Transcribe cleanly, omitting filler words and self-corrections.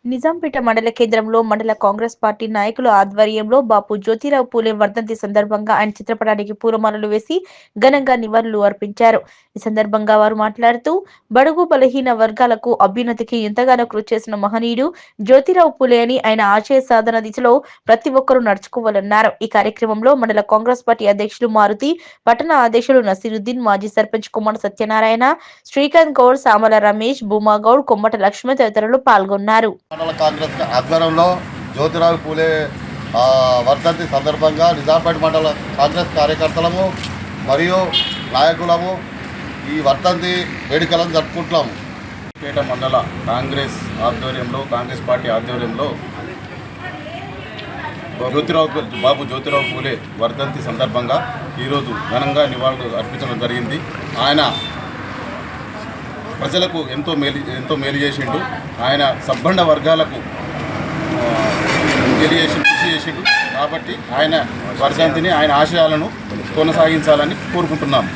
నిజాంపేట మండల కేంద్రంలో మండల కాంగ్రెస్ పార్టీ నాయకుల ఆధ్వర్యంలో బాపు జ్యోతిరావు పూలే వర్ధంతి సందర్భంగా ఆయన చిత్రపటానికి పూలమాలలు వేసి ఘనంగా నివాళులు అర్పించారు. ఈ సందర్భంగా వారు మాట్లాడుతూ బడుగు బలహీన వర్గాలకు అభ్యున్నతికి ఎంతగానో కృషి చేసిన మహనీయుడు జ్యోతిరావు పూలే అని, ఆయన ఆశయ సాధన దిశలో ప్రతి ఒక్కరూ నడుచుకోవాలన్నారు. ఈ కార్యక్రమంలో మండల కాంగ్రెస్ పార్టీ అధ్యక్షులు మారుతి, పట్టణ అధ్యక్షులు నసీరుద్దీన్, మాజీ సర్పంచ్ కుమార్ సత్యనారాయణ, శ్రీకాంత్ గౌడ్, సామల రమేష్, భూమాగౌడ్, కొమ్మట లక్ష్మణ్ తదితరులు పాల్గొన్నారు. మండల కాంగ్రెస్ ఆధ్వర్యంలో జ్యోతిరావు పూలే వర్ధంతి సందర్భంగా నిజాంపేట మండల కాంగ్రెస్ కార్యకర్తలము మరియు నాయకులము ఈ వర్ధంతి వేడుకలను జరుపుకుంటున్నాము. పేట మండల కాంగ్రెస్ ఆధ్వర్యంలో, కాంగ్రెస్ పార్టీ ఆధ్వర్యంలో బాబు జ్యోతిరావు పూలే వర్ధంతి సందర్భంగా ఈరోజు ఘనంగా నివాళులు అర్పించడం జరిగింది. ఆయన ప్రజలకు ఎంతో మేలు చేసిండు. ఆయన సబ్బండ వర్గాలకు కృషి చేసిండు. కాబట్టి ఆయన వర్ధంతిని, ఆయన ఆశయాలను కొనసాగించాలని కోరుకుంటున్నాము.